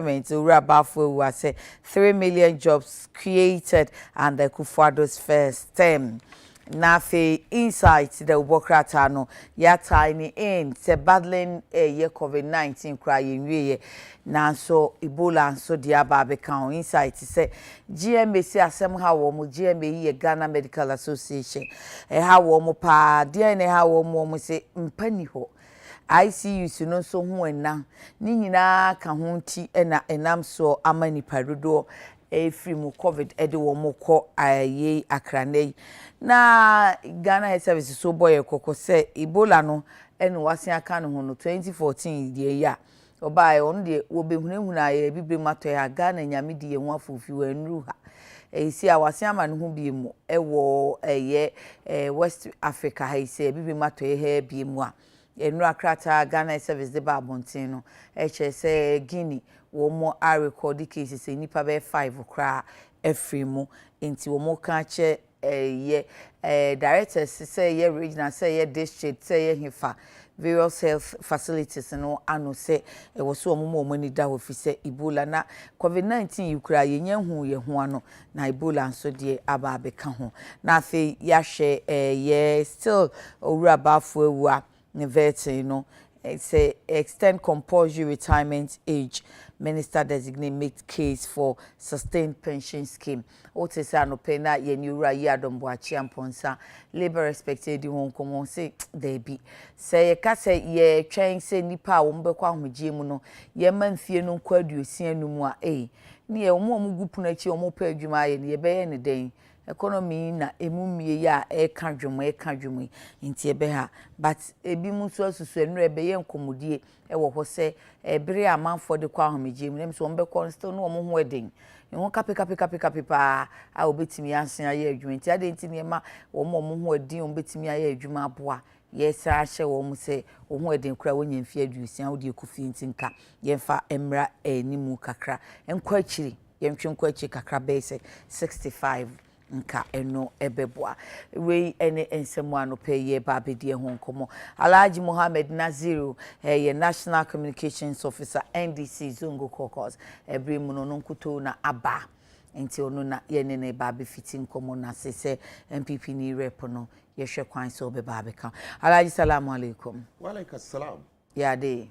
Urabafo was say 3 million jobs created under Kufuor's first term. Nafe insight the Ubokrata no ya tiny in se battling ye COVID-19 crying ye na so Ebola so dia babeka insight say GMA say asem ha wo mo GMA ye Ghana Medical Association ha wo mo pa dia ne ha wo mo say mpani ho ICU no so ho enam ni nyina ka ho nti na enam so amani padodo free mu COVID ede wo mo ko aye akranei na Ghana Health Service so boy kokko say Ebola no ene wase aka no ho no 2014 die ya obae on de wo behunahuna aye bibre mato ya Ghana nyame die ho afofi wanru ha si awase ama no ho bi mu ewo West Africa ha isi bibre mato he bi mu a enru akrata Ghana Health Service de ba bontin no say Guinea wo mo a record cases nipa be 5 kra every mu nti wo mo ka che directors say ye regional say ye district say ye hifa various health facilities no ano say e wo so mo mani da office Ebola na COVID-19 yukra ye nyahu ye ho ano na Ebola nso de aba abeka ho na afi ya hwe ye still owura bafo ewa ne vetin no say extend compulsory retirement age. Minister designate make case for sustained pension scheme. What is no pena ye nyura ye adomboachi amponsa labor expected won komo say there be say ye ka say ye twen say nipa wo mbekwa ahogye mu no ye manfie no kwaduosia no mu a ne ye omo gupu na chi omo pa adwuma ye ne ye be ye ne den economy na emumie ya eka dwom nti ebe ha but ebi mu so asusu enu ebe ye nkomodie wo ho se ebere amanfo de kwa ahomegye mu nem so ombe still no omo ho eden ho kape pa a obetimi asen aye adwuma nti ade nti ne ma omo ho eden obetimi aye adwuma aboa yes ahye wo mu se wo ho eden kura wonya mfi adusia wo de kufi nti nka yemfa emra enimu kakra enkwa akiri yemtwe nkwa akiri kakra be se 65 nka eno ebeboa we ene ensemu anope ye babedie ho nkomo Alhaji Mohammed Naziru ye National Communications Officer NDC Zungu Caucus every muno nkuto na aba enti onu na ye ne babe fiti nkomo na se MPP ni rep no ye hwe kwan so be babe kan Alhaji salamu alaikum wa alaikum salam ya de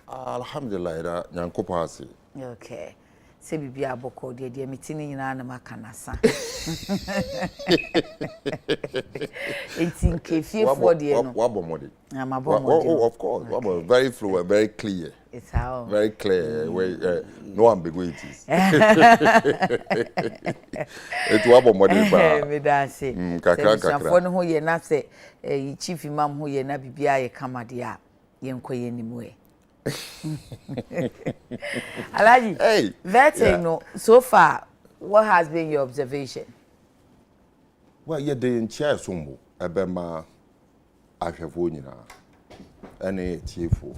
alhamdulillah da nyankopo ase okay se bibia aboko de mitini nyina na makanasa it's in kefie for the no wabomode of course okay. Very fluent, very clear, it's how very clear no ambiguities it wabomode ba me da say kakra for no ho ye na say chief imam ho ye na bibia ye kamade a ye nkoye nimu Alhaji, hey, no, so far, what has been your observation? Well, you're the chair sumbo, Ebema, Ashevonina, any chiefo.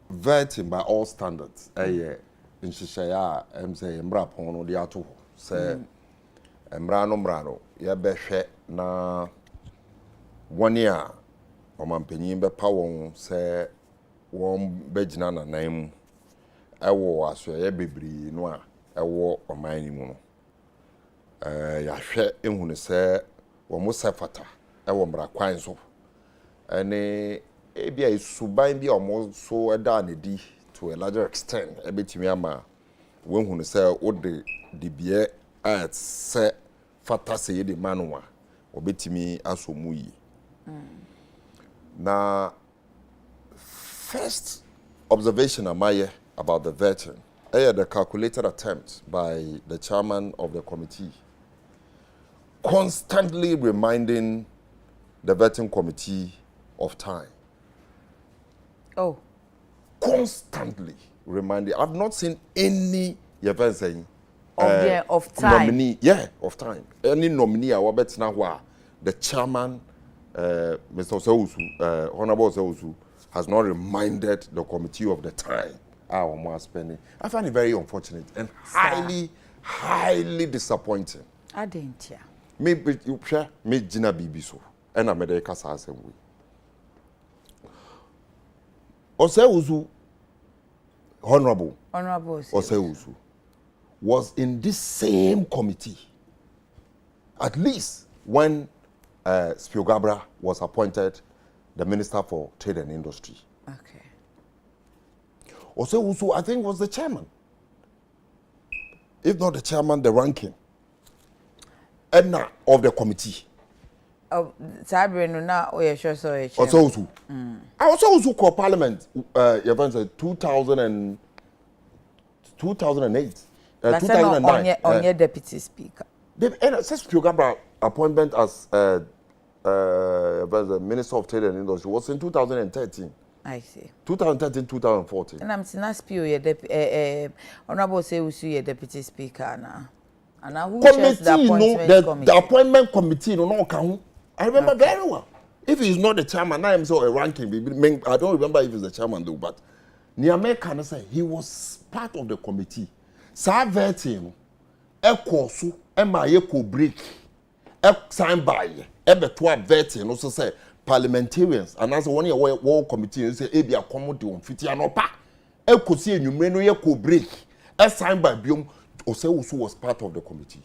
Vetting by all standards, in Shishaya, say, Mbrapono, the Atu, say, Mbrano, Yabeshe, na 1 year. Omampenyin be pawon se won begina na nan ewo asoye bebri no a ewo oman ni mu no ya hwe ehunu se wo mo sefata ewo mra kwan so ene ebia isuban bi omo so eda na di to a larger extent ebetimi ama wo hunu se wo de dibie at se fata se ye de manwa obetimi asomu yi Now, first observation about the vetting, the calculated attempt by the chairman of the committee, constantly reminding the vetting committee of time. Oh. Constantly reminding. I've not seen any event saying of time. Nominee, of time. Any nominee, the chairman. Mr. Oseusu, Honorable Oseusu, has not reminded the committee of the time our more spending. I find it very unfortunate and highly disappointing. I didn't hear. Maybe you share me Gina Bibiso and America Assembly. Oseusu Honorable Osewusu was in this same committee, at least when Spiogabra was appointed the Minister for Trade and Industry. Okay. Osewusu, I think, was the chairman. If not the chairman, the ranking. Edna of the committee. Oh, Sabrina, now we sure so. Osewusu. I also called Parliament. 2008. 2009. On your deputy speaker. Since Spiogabra appointment as the Minister of Trade and Industry was in 2013. I see. 2013, 2014. And I'm saying Spio, Honorable Osewusu, your deputy speaker now. And now who chairs the appointment committee? The appointment committee, no count. I remember very well. If he's not the chairman, I am so a ranking. I don't remember if he's the chairman though, but Niame can say he was part of the committee. Sa vetting, Ekosu, Emma Yeko break, sign by, Ebetua vetting, also say parliamentarians, and as one year war committee, you say, Ebia Commodity on Fitianopa, Ekosi and Yumeno Yeko break, signed by Bium, Osewusu was part of the committee.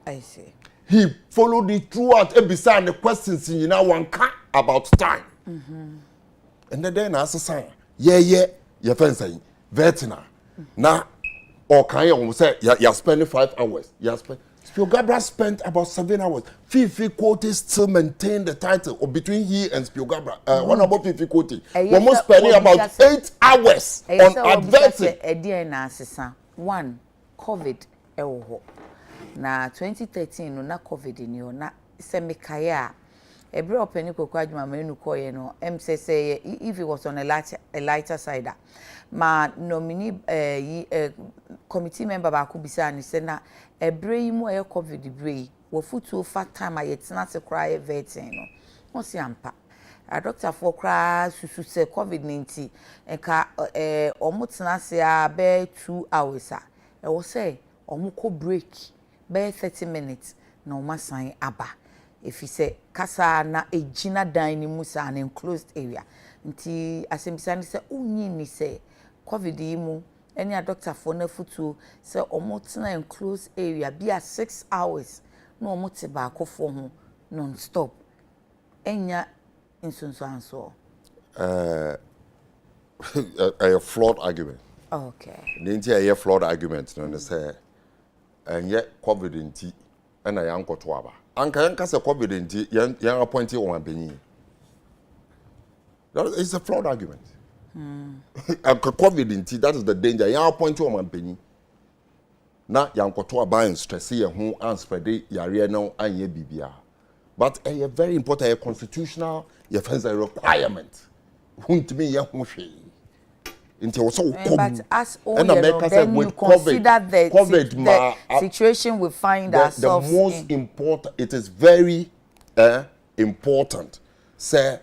I see. He followed it throughout, beside the questions in one car about time. And then I said, your friend saying, Vetina. Now, or can you say, you're spending 5 hours? Spiogabra spent about 7 hours. Fifi Kote still maintained the title or between he and Spiogabra. One about Fifi Kote. We're most spending about 8 hours on advertising. One, COVID. Na 2013 no na COVID ni o na se mekaya ebre openi kokwa adwuma menu koye no say if it was on a lighter side ma nominee committee member ba ko bisa ni se na ebre yi mu COVID bre wo futu fa time ayetena se kra vetting no won si ampa a doctor for kra susu se COVID-19 enka omutena se a be 2 hours a e wo say omuko break be 30 minutes na o masan aba if you say kasa na ejina dan ni musa an enclosed area nti asembisa ni say unyi ni say COVID yi mu any a doctor for na futu say omotena enclosed area be a 6 hours na omote ba akofo ho non stop enya insonso anso a flawed argument. Okay. The flawed argument no say and yet COVID inti and I uncle to aba. Anka yanka se COVID inti yan appointed on Benny. That is a flawed argument. COVID inti, that is the danger. Yan appointed on Benny. Na yanko to aba and stress ye ho and spread yare no and ye bibia. But a very important a constitutional requirement. Won't me ye ho into also but as all then you consider the situation we find ourselves the most important, it is very important say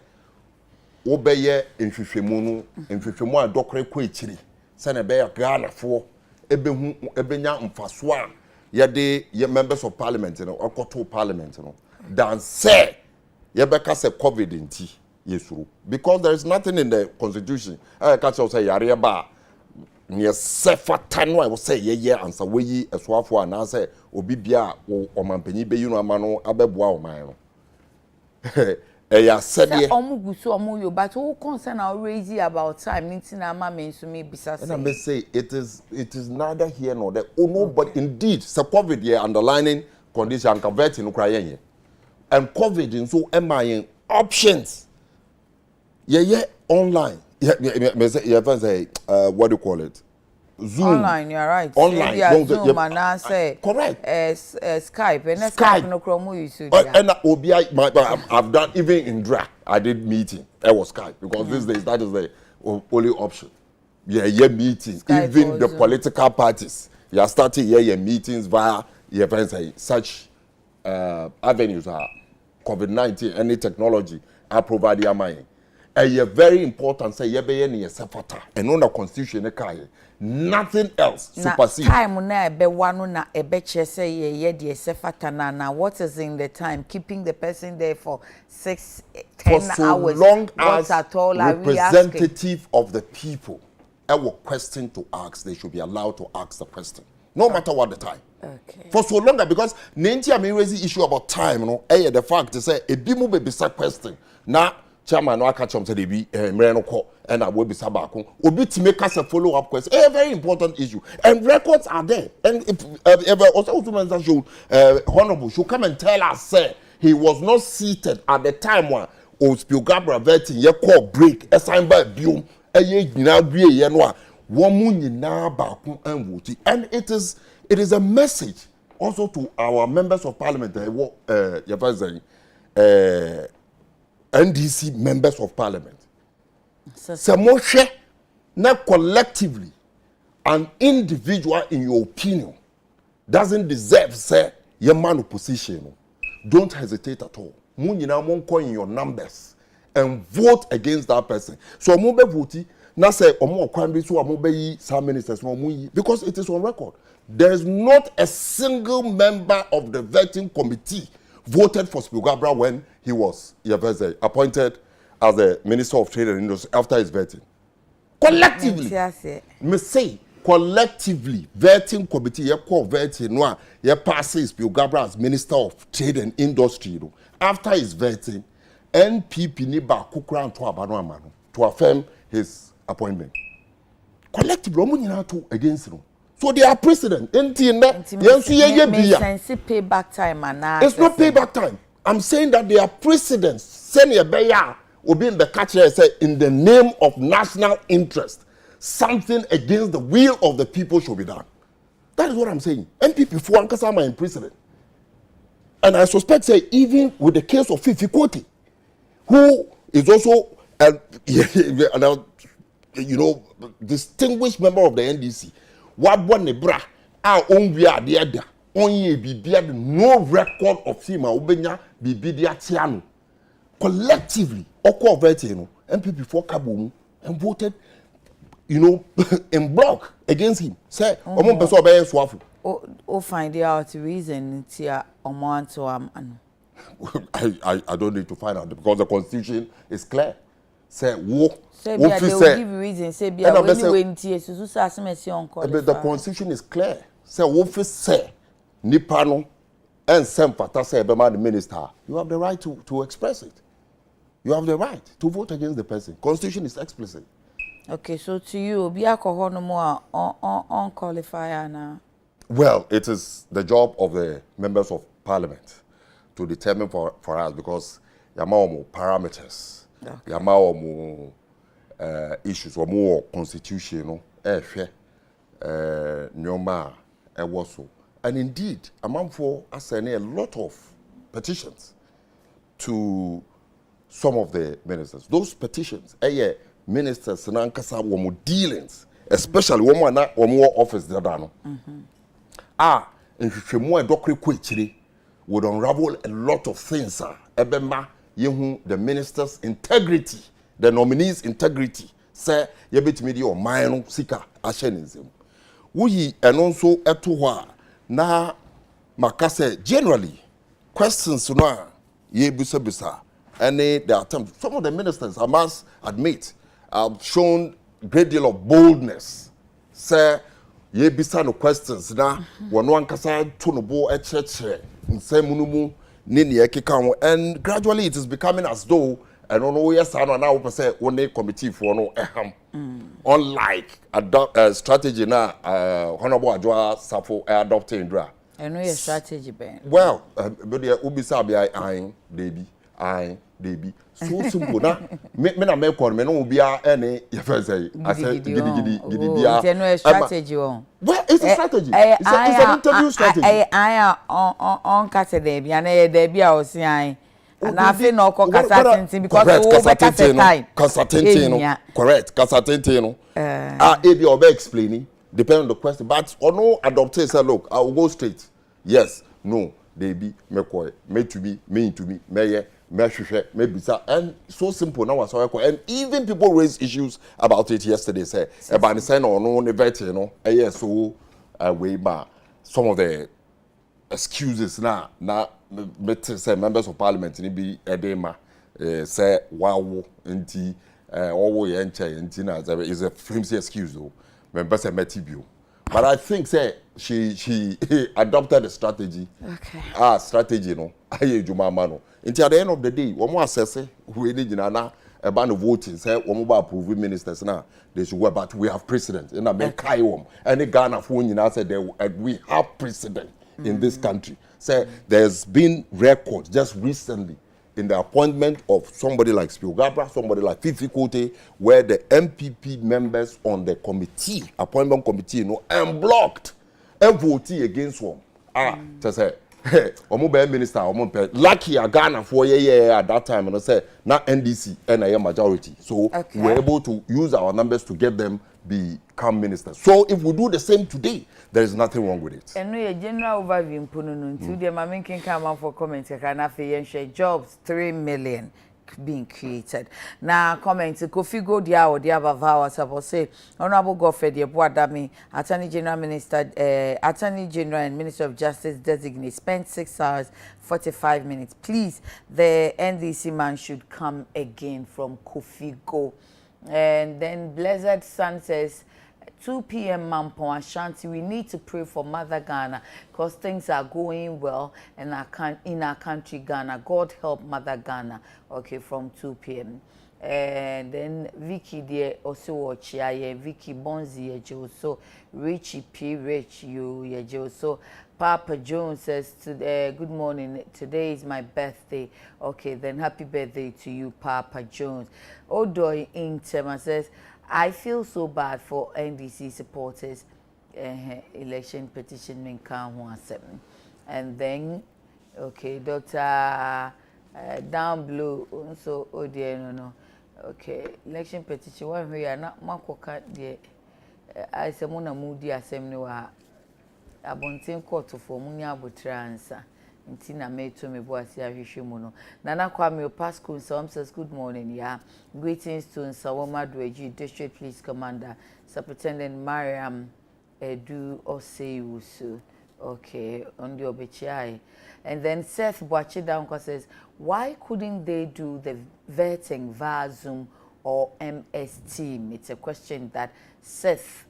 obeye nhwehwemu nhwehwemu a dokore ko echiri say na be Ghana fo ebehu ebenya mfaso a ye members of parliament no okoto parliament no dan say ye beka say COVID nti yesuru because there is nothing in the constitution I catch you say yare ba near sefata no I will say ye answer we esuafo ana say obi bia o mampanyi be yinu amano abeboa o man no ya said ye omugusu omuyo but who concern our raising about time nti na ma menso me bisa say and I may say it is neither here nor there oh no but indeed so COVID here underlining condition convert no cry yen and COVID in so am options yeah online say what do you call it Zoom online you're right online yeah, Zoom and I say correct Skype and Skype no chromo use and obi I've done even in drag I did meeting it was Skype because these days that is the only option yeah meeting Skype even the Zoom. Political parties you starting meetings via such avenues are COVID-19 any technology I provide your mind. Very important say yebeye ne yesefata and on the constitution nothing else supersede time na ebe wanu na ebe che say ye de yesefata na what is in the time keeping the person there for 6-10 for so hours long as at all representative of the people a question to ask, they should be allowed to ask the question, no matter what the time. Okay. For so long, because Nanti I raise the issue about time, you know, the fact to say a bimu be bisa question. Now, chairman no catch them say they be mreno ko and I will be sabako. Obi to make us a follow up question. A very important issue. And records are there. And if also should honorable should come and tell us say he was not seated at the time when Ospio Gabra vetting ye call break assigned by Bium a ye now be a yenwa woman na baku and wuti. And it is a message also to our members of parliament, NDC members of parliament. Samoshe, not collectively, an individual in your opinion doesn't deserve, say, your man opposition. Don't hesitate at all. Munina won't call in your numbers and vote against that person. So, Mube Voti, now say, Omo Kwambi, so Amobe, some ministers, because it is on record. There is not a single member of the vetting committee voted for Spugabra when he was appointed as the Minister of Trade and Industry after his vetting. Collectively, me say collectively, vetting committee, you call vetting, no, you passes Spugabra as Minister of Trade and Industry. After his vetting, NPP niba kukran to abano to affirm his appointment. Collectively, omunina against him. So they are precedent. It's not payback time. I'm saying that they are precedents. Senior Beya will be in the catcher say in the name of national interest, something against the will of the people should be done. That is what I'm saying. NPP for Ankasama in precedent. And I suspect say even with the case of Fifi Koti, who is also distinguished member of the NDC. What one bra our own we are the other only be no record of him obenya be tiano collectively oko vetino MPP for Kaboom and voted in block against him say omo person obey swafu o find out reason tia omo to I don't need to find out because the constitution is clear say they will give you reason. Say, the constitution is clear. Say, office say, Nipano and Sempata say, the minister. You have the right to express it. You have the right to vote against the person. Constitution is explicit. Okay, so to you, be alcohol no more on qualifier now. Well, it is the job of the members of parliament to determine for us because yamaomo parameters, yamaomo. Issues or more constitutional Nyoma Ewoso. And indeed, among for us a lot of petitions to some of the ministers. Those petitions, ministers and Ankasa dealings, especially one more office that done. And more doctor would unravel a lot of things, Ebema, the minister's integrity. The nominee's integrity say ye betimi or mine sika ashenism. We and also etuwa na makase generally questions no ye bisa and the attempt some of the ministers I must admit have shown great deal of boldness say ye bisa no questions na wono ankasa to no bo echeche nsemunumu nini ekeka and gradually it is becoming as though and no yes I now say one committee for no unlike a strategy na honorable Adwa Safo adopting dra and no strategy ben well but the ubisa be I debi so simple na me na me kon me no bia any you first say I say gidi bia no strategy on well it's a strategy it's an interview strategy on kase there bia na there bia o si an and I feel no consultancy because consultancy correct consultancy no ebi obe explaining depend on the question but or no adopter say look I will go straight yes no they be me ko me to be me to me me hwehwe me bisa and so simple now so and even people raise issues about it yesterday say about say no ne vet no so way ba some of the excuses na say members of parliament ni be edema say wow nti Owo ye nche ntina is a flimsy excuse though. Remember say metibio. But I think say she adopted a strategy. Okay. Strategy no. Aye juma mano. Until at the end of the day, one more assess we need na about the voting say one more approve ministers now. They should work, but we have precedent. And I make kai any Ghana phone you know said we have precedent in this country. Say there's been records just recently in the appointment of somebody like Spiogabra, somebody like Fifi Kote, where the MPP members on the committee, appointment committee, and blocked and voted against one. Just say, hey, Omo minister, Omo lucky a Ghana for at that time, and I say, not NDC and a majority. So we're able to use our numbers to get them become ministers. So if we do the same today, there is nothing wrong with it. And we general overview pununu to the mamin can come out for comments can share jobs 3 million being created. Now comment Kofi go dia or dia bava suppose say Honorable Godfrey de Boadami, Attorney General Minister Attorney General and Minister of Justice designate spent 6 hours 45 minutes. Please, the NDC man should come again from Kofi go. And then Blessed Sun says 2 p.m. Mampon Ashanti, we need to pray for Mother Ghana because things are going well and in our country Ghana. God help Mother Ghana. Okay, from 2 p.m. And then Vicky dear also watch Vicky Bonzi so Richie P. Rich you so Papa Jones says good morning. Today is my birthday. Okay, then happy birthday to you, Papa Jones. Odoy Intema says I feel so bad for NDC supporters. Election petition mean can't want 7. And then, okay, Dr. Down Blue, so oh dear no. Okay, election petition. One we are not Makoka dear. I say Mona Moody assembly wa Abontin court for Munya Butransa. Ntina me to me boasi ahwehwe no Nana Kwame Pasco says good morning yeah greetings to Nsroma District Police Commander Superintendent Mariam Edu Oseiusu. Okay, on the obichai. And then Seth Bwachidanko says why couldn't they do the vetting via Zoom or MS Team? It's a question that Seth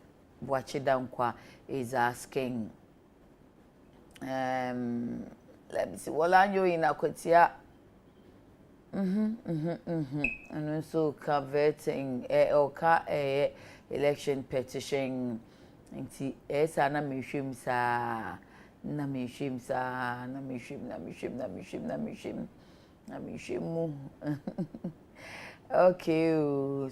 Bwachidanko is asking. Let me see. Well, I'm in Akwatia. And also converting election petition. Yes, na mishim sa. Okay,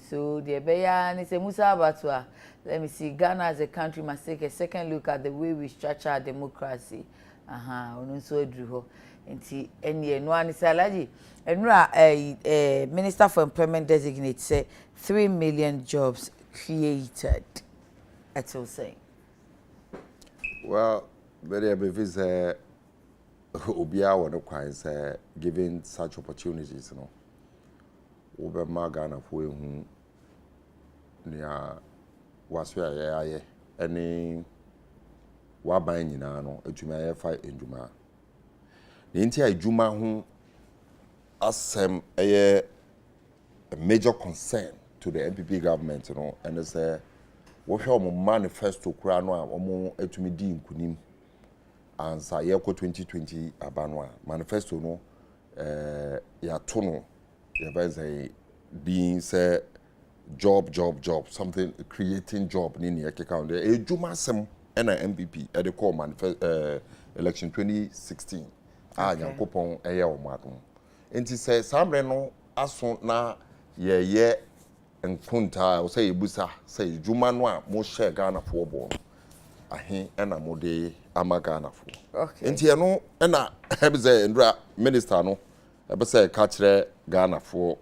so the Bayan is a Musa Batwa. Let me see. Ghana as a country must take a second look at the way we structure our democracy. So drew nti eni enu anisalaji enura Minister for Employment designate say 3 million jobs created. That's all saying. Well, very obvious obia won quite given such opportunities, you know. Over Magana for whom near was where any waban nyina no adwuma ye fa endwuma ne ntia adwuma ho asem a major concern to the MPP government, you know, and it's a wo hwe o manifesto kura no a omo etumi di nkunim ansa ye ko 2020 abanwa manifesto no ya to no ye ba say being say job something creating job ni ne keka on the adwuma asem and MPP at the core election 2016. Yankopon eye o matum. Enti say samre no aso na ye enkunta o say ebusa say djuma no a mo share Ghana for bo. Ahe na mo de ama Ghana for. Okay. Enti e no na be say ndra minister no e be say ka kire Ghana for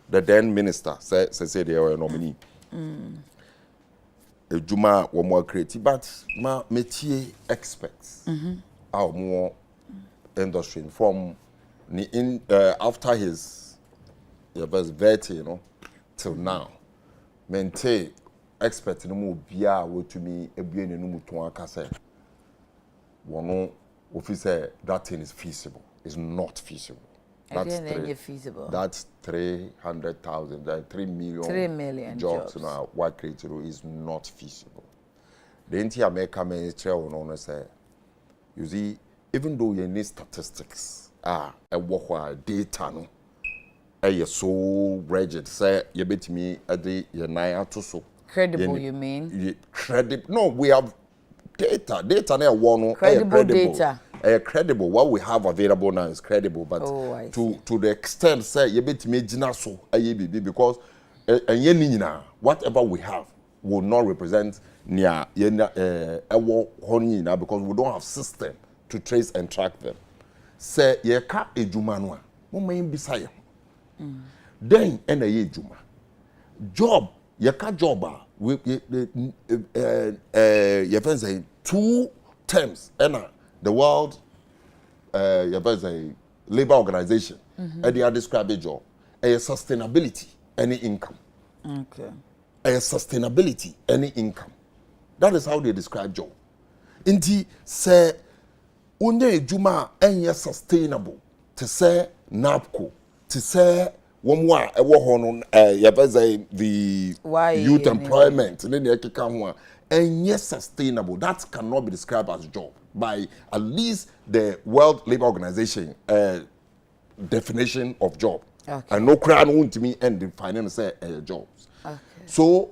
the then minister say they were nominee. Juma were more creative, but ma métier experts are more industry from after his vetting, you know, till now. Maintain experts no more bia what to me a bien no more to akase. One officer that thing is feasible. It's not feasible. feasible. That's 300,000, 3 million. 3 million jobs. Now, what created is not feasible. The entire America ministry on say, you see, even though you need statistics, a work data no, so rigid. Say you bet me a day you nine to so credible. You mean credible? No, we have data. Data na one credible data. Credible. What we have available now is credible, but to the extent say you bet me jina so because whatever we have will not represent near because we don't have system to trace and track them. Say ye ka ejuma no mo main bisaya. Then ena ye ejuma. Job ye ka job we ye say 2 terms ena the world ye say labor organization they are describe a job sustainability any income. Okay. Sustainability any income. That is how they describe job. Inti say unye ejuma enye sustainable to say NAPCO to say womwa ewo hono the youth employment enye sustainable. That cannot be described as job by at least the World Labor Organization definition of job. Okay. And no crown won't me and define say jobs. Okay. So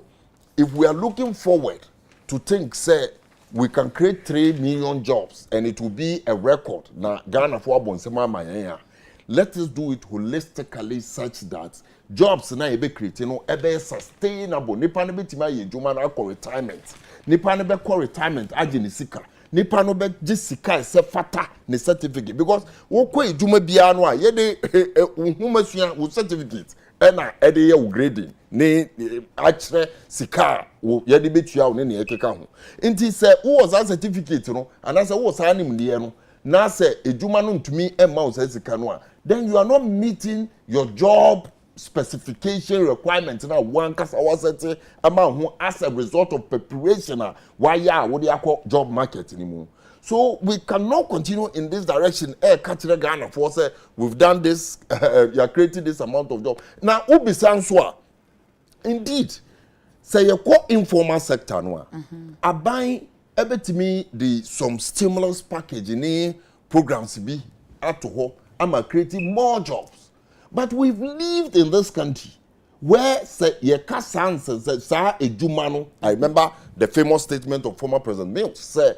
if we are looking forward to think say we can create 3 million jobs and it will be a record na Ghana for bonsema mayanya, let us do it holistically such that jobs na ebe create ebe sustainable. Nipa ne betima ye juma na ko retirement, nipa ne be ko retirement age ni sika, nipa no be ji sika se fata ne certificate because wo ko ejuma bia no a ye de humasua wo certificate ena ede ye grading ne achre sika wo ye de betua wo ne ekeka ho nti se wo za certificate no ana se wo sa anim de no na se ejuma no ntumi emma wo sa sika no a then you are not meeting your job specification requirements na one kasa wasete ama ho as a result of preparation why ya wo de akọ job market ni mu. So we cannot continue in this direction. Catching Ghana for say we've done this, you are creating this amount of job. Now, Ubi Sanswa, indeed, say you call informal sector no. I buy to me some stimulus package in programs be at home. I'm creating more jobs. But we've lived in this country where say ye kasan say sa ejumano. I remember the famous statement of former President Mills say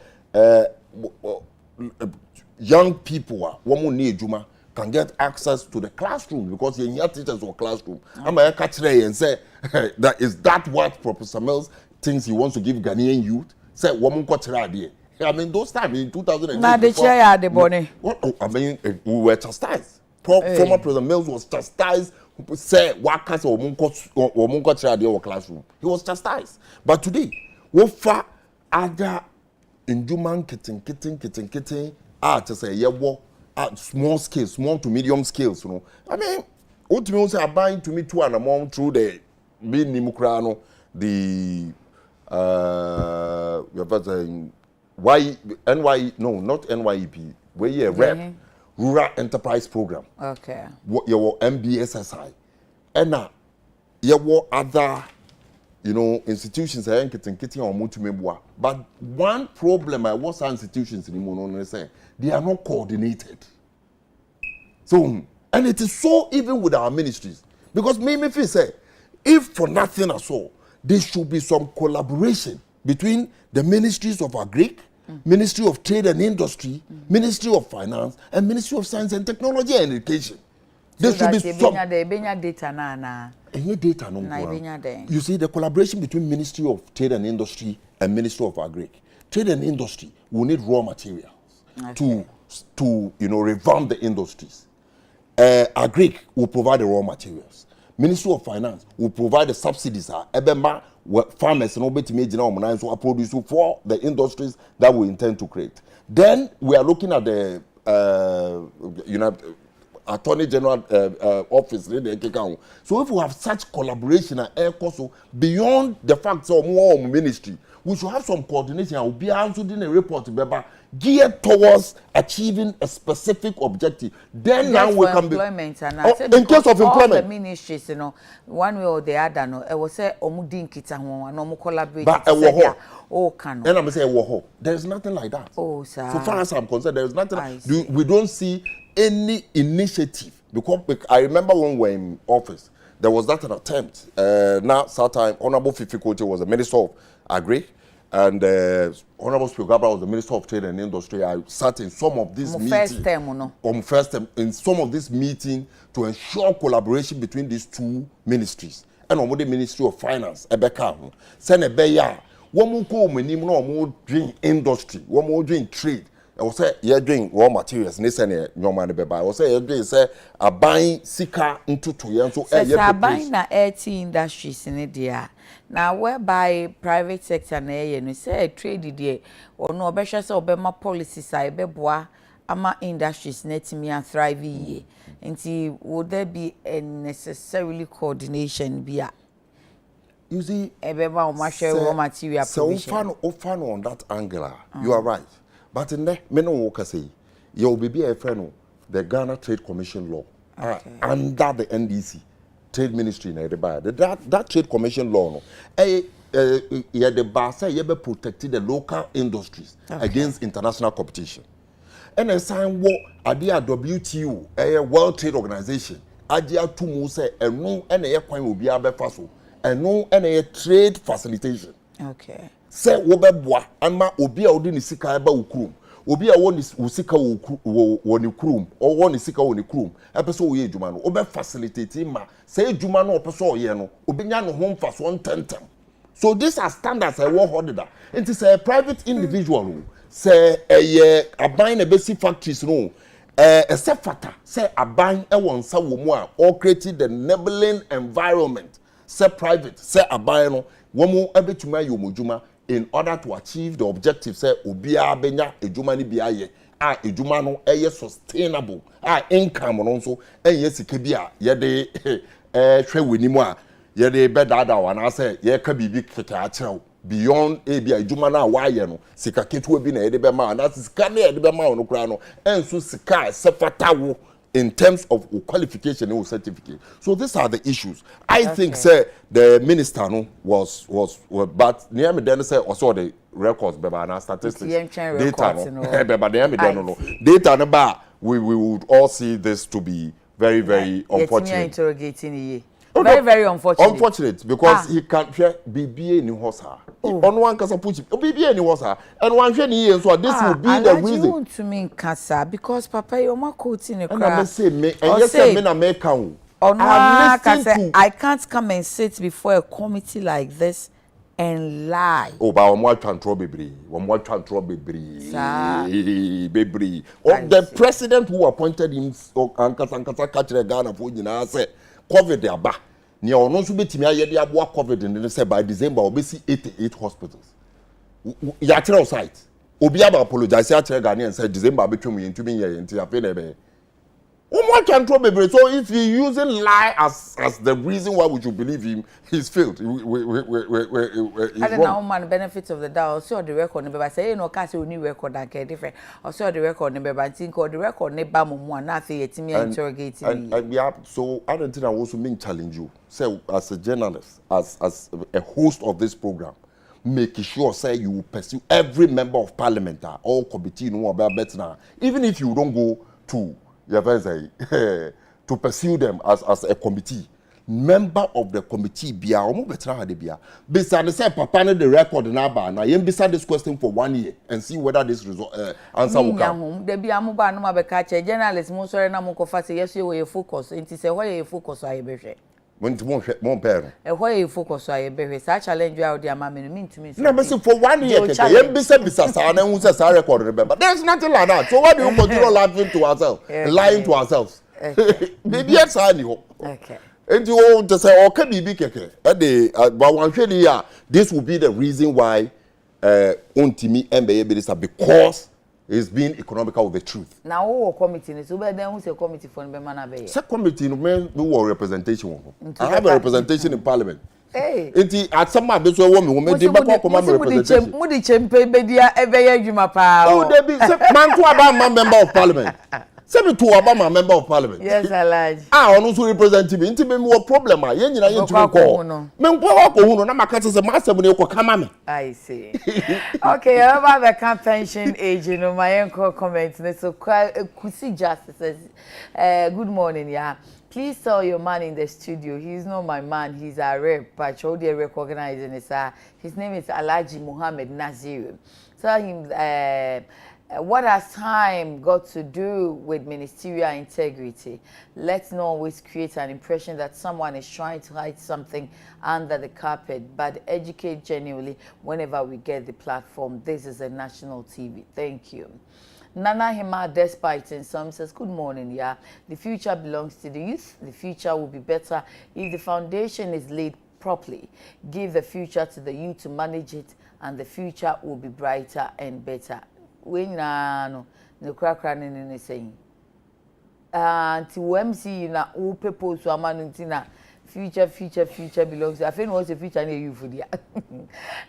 young people can get access to the classroom because you hear teachers or classroom. I'm a catch and say that is that what Professor Mills thinks he wants to give Ghanaian youth? Say woman got idea. I mean those times in 2008. I mean we were chastised. Former President Mills was chastised. Say workers or woman got idea or classroom. He was chastised. But today, what far other in Juman kitten to say at small scale, small to medium scales, you know. I mean, what you say are buying to me 2 and a month through the being Nimukrano, the no, not NYEP, where you rep Rural Enterprise Program. Okay. What your MBSSI. And now you other institutions are getting on multi-member. But one problem I was institutions in say they are not coordinated. So, and it is so even with our ministries. Because me feel say, if for nothing at all, there should be some collaboration between the ministries of Agric, Ministry of Trade and Industry, Ministry of Finance, and Ministry of Science and Technology and Education. There should be some data data no. You see the collaboration between Ministry of Trade and Industry and Ministry of Agric. Trade and Industry will need raw materials to revamp the industries. Agric will provide the raw materials. Ministry of Finance will provide the subsidies. Farmers and so produce for the industries that we intend to create. Then we are looking at the Attorney General office. So if we have such collaboration and also beyond the fact of more ministry, we should have some coordination. I will be answering a report geared towards achieving a specific objective. Then now we can employment be and in case of employment. All the ministries, one way or the other, no, I will say omudin kita ho, no more collaborate. But and I'm saying there is nothing like that. Oh, sir. So far as I'm concerned, there is nothing. We don't see any initiative because I remember when we were in office, there was that an attempt. Now, sometime Honorable Fifi Koche was the Minister of Agri. And Honorable Speaker Gabriel was the Minister of Trade and Industry. I sat in some of these meetings. First time, in some of this meeting to ensure collaboration between these two ministries. And on the Ministry of Finance, Ebeka, Senebeya, one more go many more doing industry, one more doing trade. I was say you're doing raw materials. Listen, your man beba. I was say you're doing say a buying sika into 2 years. So a buying na IT industries in India. Now whereby private sector na you say trade there or no obesha say obema policies I beboa ama industries net me and thrive ye. Nti would there be a necessarily coordination bia? You see, ebema o share raw material provision. So often on that angle, you are right. But in there, me no work say you will be a friend the Ghana Trade Commission law under the NDC Trade Ministry in that Trade Commission law no the bar say you be protected the local industries against international competition. And a sign what adia WTO a World Trade Organization adia to mu say no and a kwan obi abefa so no and a trade facilitation. Okay. Say wobeboa anma obi a odi ni sika eba ukrum obi a woni usika woni krum o woni sika woni krum epeso wo ye adwuma no obe facilitate ma say adwuma no opeso o ye no obenya no ho mfa so ntentem. So these are standards I wo hodida. It is a private individual say aban na besi factories no except fata say aban e won sa wo mu a all created the enabling environment say private say aban no wo mu ebetuma yomodwuma in order to achieve the objective say obia benya ejuma ni bia ye ejuma no eye sustainable income no so eye sika bia ye de hwe wanimu a ye de bedada wana say ye ka bibi keka a kirew beyond bia ejuma na wa ye no sika ketu bi na ye de be ma na sika na ye de be ma no kura no enso sika sefatawo in terms of qualification or certificate. So these are the issues. I think say the minister no was but near me then say also the records beba na statistics data no beba near me then no data no ba we would all see this to be very unfortunate. Interrogating very unfortunate because he can't share BBA ni hosa. On one kasa puchi BBA ni hosa and one share ni year so this will be the reason. You want to mean kasa because papa you ma quoting a crowd. And say me and yes me na make am. I can't come and sit before a committee like this and lie. Oh, but one more control bebree. Bebree. Oh, the president who appointed him Ankasa catch Ghana for nyina say COVID dey aba. Ni ono so betimi aye dey abo COVID and say by December obesi 88 hospitals. Ya tell site. Obi aba apologize ya tell Ghana and say December betwem ye ntumi ye nti afi na be. One control baby. So if he using lie as the reason why we should believe him, he's failed. He's I don't know man benefits of the doubt. So the record never say you know case we need record that get different. Or so the record never think or the record never mo na say yetimi interrogating. And yeah, so I don't think I also mean challenge you. Say as a journalist, as a host of this program, making sure say you pursue every member of parliament or committee no about better. Even if you don't go to to pursue them as a committee. Member of the committee bia omo betra hade bia. Beside say papa ne the record na ba na yem beside this question for 1 year and see whether this result answer will come. The bia mo ba no ma be ka che journalist mo sorry na mo ko fa say yes we focus enti say why you focus aye behwe. When to mon père. Why you focus aye behwe sa challenge out there ma me ntumi. Na be say for 1 year yem bisa sa na hu say sa record remember. There's nothing like that. So why do you continue lying to ourselves? Lying to ourselves. Baby yes ani ho. Okay. And you want to say, okay, BB keke. But one this will be the reason why Untimi MBA minister because is being economical with the truth. Now, all committee, so then who's a committee for the man away? Second committee, we were representation. I have a representation in parliament. Hey, at some point, this woman will make representation. Moody Chempe, Bedia, Ebea, Juma Power. Oh, there be man to Obama member of parliament. Send to Obama member of parliament. Yes, Alhaji. I also represent him. Intimate more problem. I ain't to call. Men go who no matter as a master when you come me. I see. Okay, about the camp pension age, you know, my uncle comments. So, Kusi Justice says, good morning, yeah. Please tell your man in the studio, he's not my man, he's a rep, but you're recognizing his name is Alhaji Muhammad Nazir. Tell him what has time got to do with ministerial integrity? Let's not always create an impression that someone is trying to hide something under the carpet, but educate genuinely whenever we get the platform. This is a national TV. Thank you. Nana Hima, despite in some, says, good morning, yeah. The future belongs to the youth. The future will be better if the foundation is laid properly. Give the future to the youth to manage it, and the future will be brighter and better. When no crack running saying, until MC na all people to a man future belongs to. I think what's the future near you for the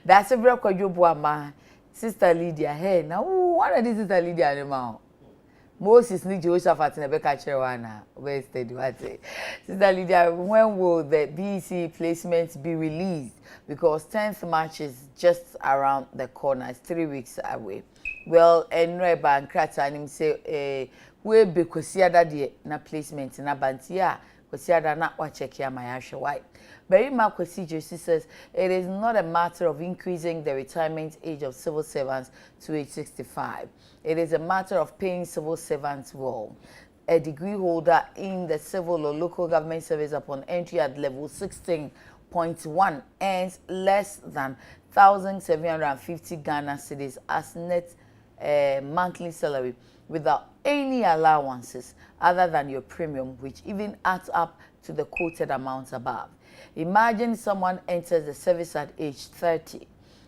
that's a very good man. Sister Lydia, hey, now what are these Sister Lydia anymore? Moses need Jehoshaphat in a Becca where steady what say. Sister Lydia, when will the BEC placements be released? Because 10th March is just around the corner, it's 3 weeks away. Well, Nsroma and Krata and him say, we be kwasiada de na placement na bantia, kwasiada na wa check ya mayasha white. Very Kwesi says it is not a matter of increasing the retirement age of civil servants to age 65. It is a matter of paying civil servants well. A degree holder in the civil or local government service upon entry at level 16.1 earns less than 1,750 Ghana cedis as net monthly salary without any allowances other than your premium, which even adds up to the quoted amount above. Imagine someone enters the service at age 30,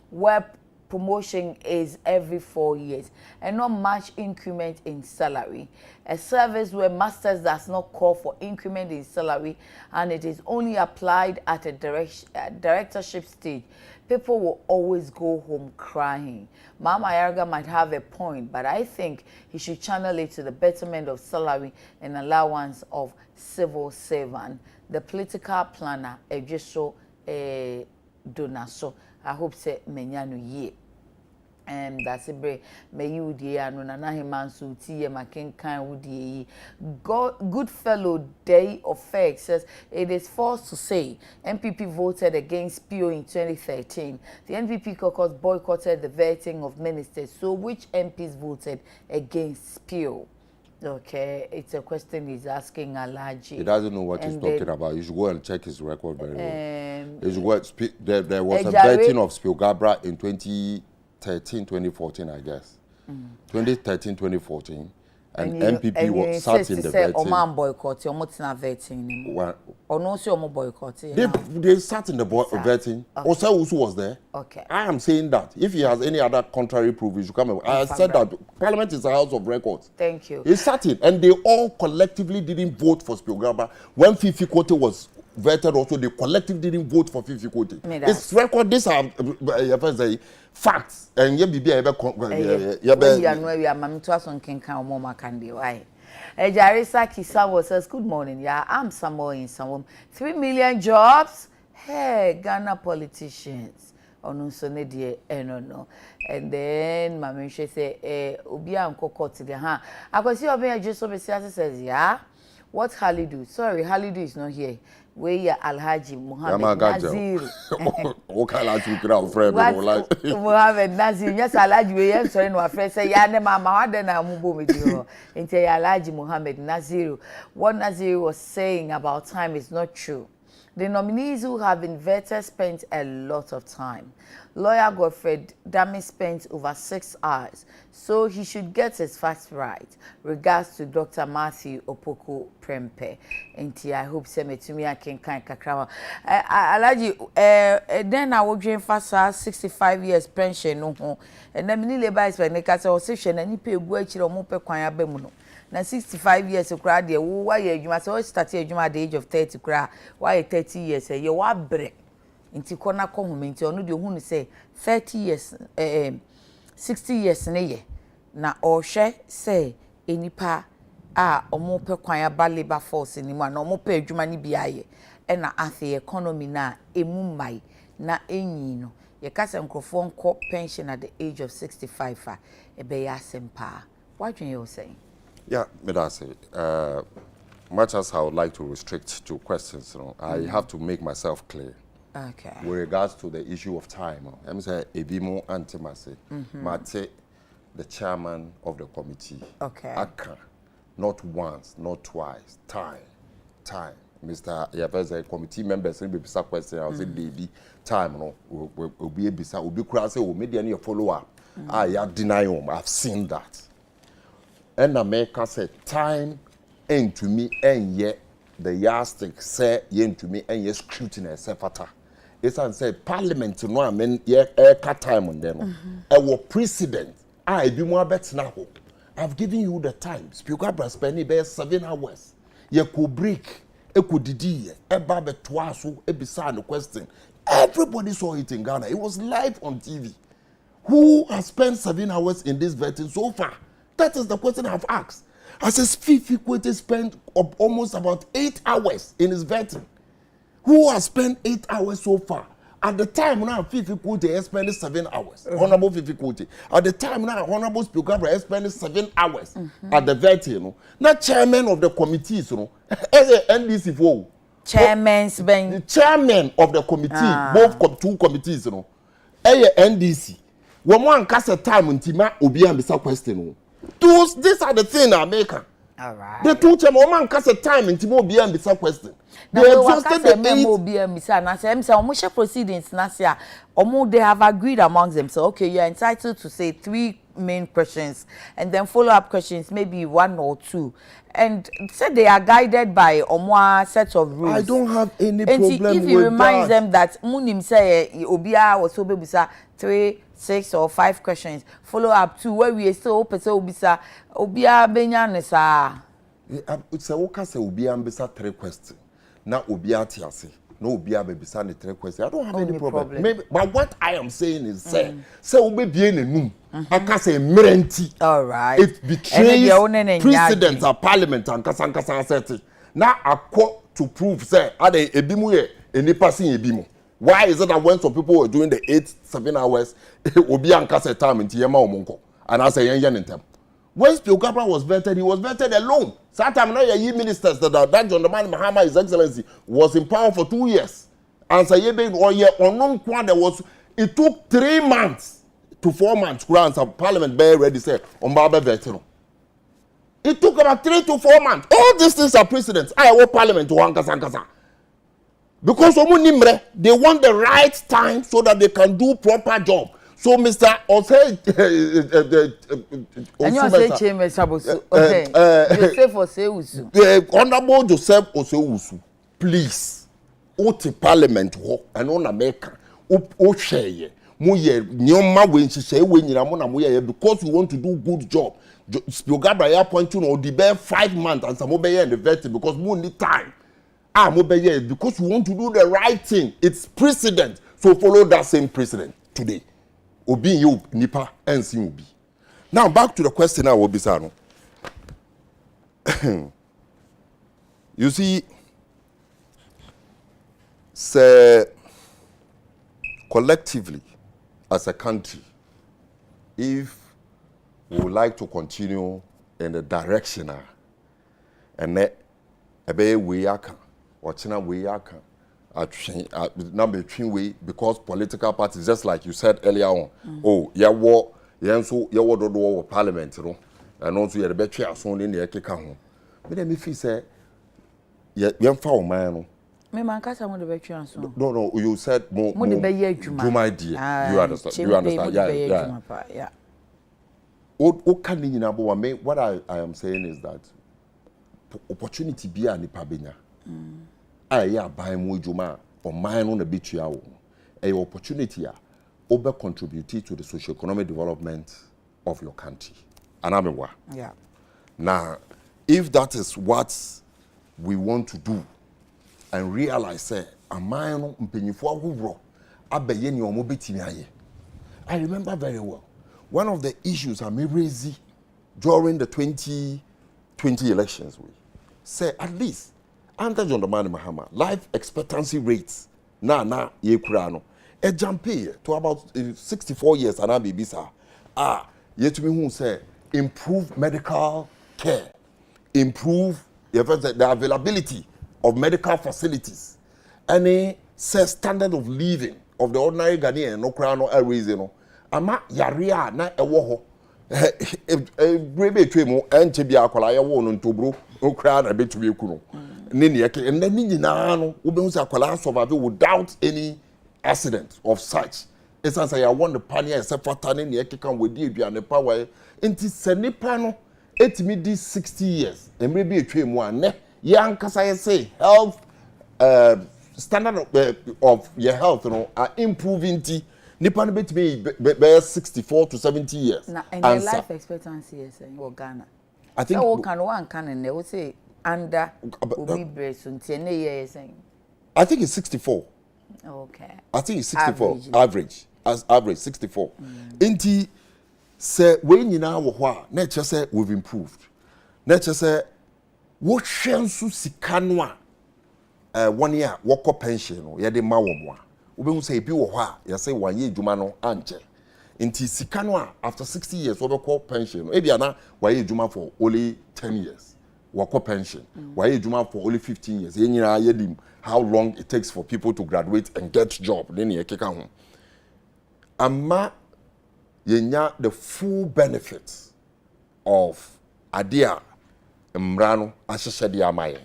where promotion is every 4 years and not much increment in salary. A service where masters does not call for increment in salary and it is only applied at a directorship stage. People will always go home crying. Mama Yarga might have a point, but I think he should channel it to the betterment of salary and allowance of civil servant. The political planner, Ejeso Donaso. I hope say menyanu ye. That's a break. May you dear no nana himansu tiye makenkan wudi. Good fellow Day of Fact says it is false to say NPP voted against PO in 2013. The NPP caucus boycotted the vetting of ministers. So which MPs voted against PO? Okay, it's a question he's asking Alhaji. He doesn't know what he's talking about. You should go and check his record very well. There was a vetting of Spielgabra in 2013, 2014, I guess. 2013, 2014. And MPP was sat in the vetting. Oman boycott, you're not vetting. Or no, so boycotting. They sat in the vetting. Okay. Osa was there. Okay. I am saying that if he has any other contrary proof, he should come. I said that Parliament is a house of records. Thank you. He sat in, and they all collectively didn't vote for Spielgabra. When Fifi Kote was vetted, also they collectively didn't vote for Fifi Kote. It's record. These are facts. And Jarisa Kisawo says, good morning. Yeah, I'm Samuel in Samom. 3 million jobs? Hey, Ghana politicians. No. And then Mamisha say, Ubia Nkoko to the hand. I can see Obia just says, yeah. What Halidu? Sorry, Halidu is not here. Where ya Alhaji Muhammad Nazir. Muhammad Nazir. Yes, Alhaji we am sorry no afraid say ya ne mama wade na mubo me di ho. Inte Alhaji Muhammad Nazir. What Nazir was saying about time is not true. The nominees who have been vetted spent a lot of time. Lawyer Godfred Dami spent over 6 hours, so he should get his facts right. Regards to Dr. Matthew Opoku Prempe. And I hope Semetumi Akinkan Kakrama. Alaji, then I will dream fast 65 years pension no home. And then many labor is when they cast a session and you pay wage or mope kwanya bemuno. Na 65 years okra de wo why you must always start your at the age of 30 kra why 30 years you wa bre nti kona ko humenti onu de hu ni say 30 years 60 years na ye na ohwe say enipa a omo pe kwan aba labor force ni mu na omo pe adwuma ni bia ye e na afi economy na emu mai na enyi no ye ka se nkrofo nko pension at the age of 65 e be ya sempa what you saying. Yeah, Medase, much as I would like to restrict to questions, I have to make myself clear. Okay. With regards to the issue of time, I'm saying Ebimo Antimase, Mate, the chairman of the committee. Okay. Aka, not once, not twice, time. Mr. Yaveze, committee members, will be bisa question, I'll say, baby, time, will be a bisa, will be crazy, will media any follow up. I deny him, I've seen that. And America said, time ain't to me, and yet the yardstick say, yen to me, and yes, scrutiny, sefata. It's and said, Parliament, no, I mean, yeah, cut time on them. Our precedent, I be more better now. I've given you the time. Speaker Braspenny bear 7 hours. You could break, you could didi, a babe twice, a beside the question. Everybody saw it in Ghana. It was live on TV. Who has spent 7 hours in this vetting so far? That is the question I've asked. I says Fifi Kwete spent almost about 8 hours in his vetting. Who has spent 8 hours so far? At the time now, Fifi Kwete has spent 7 hours. Honorable Fifi Kwete. At the time now, Honorable Speaker has spent 7 hours at the vetting. Not chairman of the committees, as a NDC for Chairman's being the chairman of the committee, both two committees, NDC. One cast a time until Obi and Bisa question. These are the things I make. All right. The two chairman cast a time until Obi and Bisa question. They exhausted the Obi and Bisa and I say, Omusha proceedings, Nasia, they have agreed amongst themselves. Okay, you're entitled to say 3 main questions and then follow-up questions, maybe 1 or 2. And said they are guided by one set of rules. I don't have any problem with that. If he reminds them that Munim say Obia was so bisa 3, 6 or 5 questions, follow up 2 where we still open so bisa Obia Benyanesa. It's a worker say Obia bisa 3 questions. Now Obia tiase. No Obia bisa 3 questions. I don't have any problem. Maybe, but what I am saying is say Obi bien enum. I can say merenti. All right. It betrays precedents of parliament and kasankasa seti. Now I quote to prove say ade ebimu ye eni passing ebimu. Why is it that when some people were doing the 8-7 hours, Obi and Kase time in Tiema Omonko, and I say yen in them. When Speaker was vetted, he was vetted alone. Sometimes now ye ministers that John the Man Mahama, His Excellency, was in power for 2 years. And say ye or ye unknown there was it took 3 months to 4 months grants of Parliament be ready say on Baba veteran. It took about 3 to 4 months. All these things are precedents. I want Parliament to Ankasa. Because they want the right time so that they can do proper job. So Mr. Ose, and you say Chamber Sabosu. Okay. Joseph Oseusu. The Honorable Joseph Oseusu, please, Oti Parliament ho and on America. O share Muye Nyoma when she say when Ramona Muye because we want to do good job. Speaker Braya point to the bare 5 months and some obey and the vetting because we need time. Because we want to do the right thing. It's precedent. So follow that same precedent today. Obi you nipa ensi obi. Now back to the question I will be saying. You see, say collectively as a country, if we would like to continue in the direction and we are watching we are number between way because political parties, just like you said earlier on, do parliament, you know, and also you're the better soon in the Ekeka home. But then if you say, found man, Me man kasa mo de betwe anso. No, you said more. Mo de be ye adwuma. Adwuma dear. You understand? You understand? Yeah. What I am saying is that opportunity be a nipa benya. Yeah, buy more adwuma or mine on a bit ya. A opportunity over contribute to the socio-economic development of your country. And I mean, yeah. Now, if that is what we want to do and realize, say, I remember very well one of the issues I raised during the 2020 elections. We say at least under John Dramani Mahama, life expectancy rates na ye kurano e jump to about 64 years and abibisa yet to me who say improve medical care, improve the availability of medical facilities, any say standard of living of the ordinary Ghanaian no crown no reason ama yaria na ewo ho brebe twemu enche bia akwala ye wo no ntobro no crown na betumi ekunu ne ne yake and then nyina no wo be hu say akwala survive without any accident of such. It's as I want the pioneer except for turning the can with you and the power. Into Senipano, 60 years. And maybe a tree one. Young Kasaya say health standard of your health are improving. Nipan bet me 64 to 70 years. Now, and your life expectancy is in Ghana. I think one can they will say under I think it's 64. Okay. I think it's 64 average 64. Inti say when you now wa nature say we've improved. Nature say what shensu sikanwa 1 year work pension ya de ma wo mo a we say bi wo ha ya say 1 year adwuma no anche. Inti sikanwa after 60 years we call pension e bia na 1 year adwuma for only 10 years. Work pension 1 year adwuma for only 15 years. Yenyina yedim how long it takes for people to graduate and get job then ye keka ho ama yenya the full benefits of adia mrano ahyehyede amaye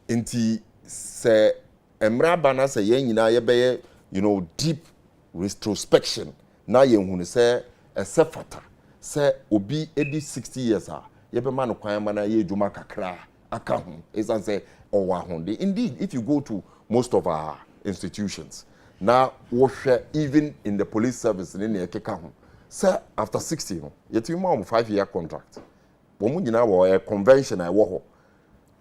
nti se emra bana se yenyina ye beye deep retrospection na ye hunu se esefata se obi edi 60 years ye be ma no kwan ma na ye adwuma kakra aka ho esan se indeed, if you go to most of our institutions, now even in the police service in the sir, after 60, you have 5-year contract. A convention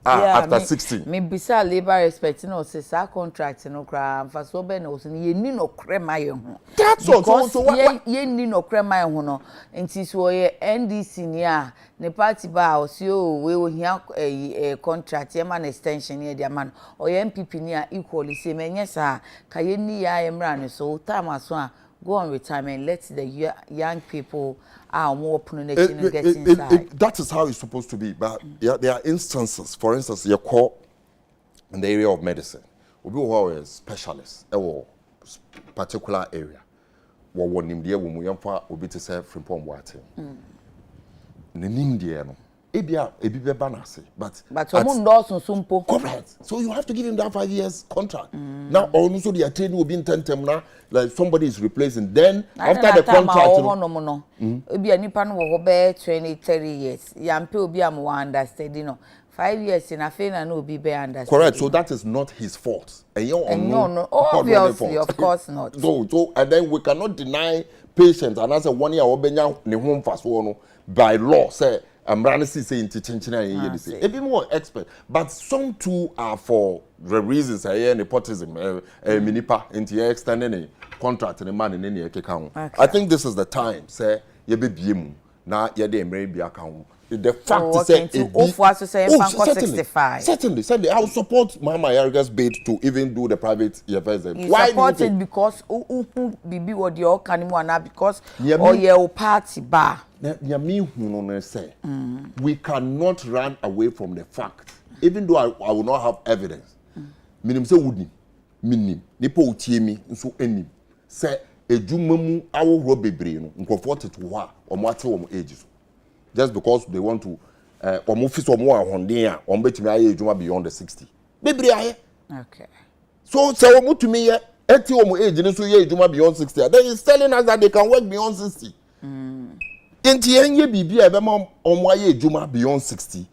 after 60. Me bisa labor respect say our contract no cry for so be no ye ni no krema ye ho. That's all. So what ye ni no krema ye ho no nti so ye NDC ni a ne party ba o si o we hia contract ye man extension ye dia man o ye MPP ni a equally say menye sa ka ye ni ya emra ne so time aso a go on retirement, let the young people more that is how it's supposed to be. But there are instances, for instance, you call in the area of medicine, we who are specialists in a particular area. What one in the woman will be to say from Pomwati. Nindia no. Ebia banasi, but correct. So you have to give him that 5 years contract. Now also the training will be in 10 term now, like somebody is replacing. Then after the contract, ebia nipa no wo be 20 30 years. Yampe obi am understand, 5 years in a fair and no be understand. Correct. So that is not his fault. And no, obviously, of course not. So and then we cannot deny patients. And as a 1 year obenya ne home fast by law say. I'm running say into chinchina say a bit more expert, but some too are for the reasons nepotism, minipa into extending a contract and a man in any account. I think this is the time, say ye be biemu na ye de emre bi account. The fact is certainly I will support Mama Yariga's bid to even do the private EFS. Why support it? Because bibi what your kanimwana because or your party bar. We cannot run away from the fact, even though I will not have evidence. Minim say wudi, minim nipo utiemi nso enim. Say ejumemu awo ro bebre no nkofo to ho a omo ate omo age so. Just because they want to omo fit omo ahonde a omo betimi aye ejuma beyond the 60. Bebre aye Okay. So what to me at your age and so ye beyond 60. Then he's telling us that they can work beyond 60. Enti enye bibia be ma omwa ye juma beyond 60.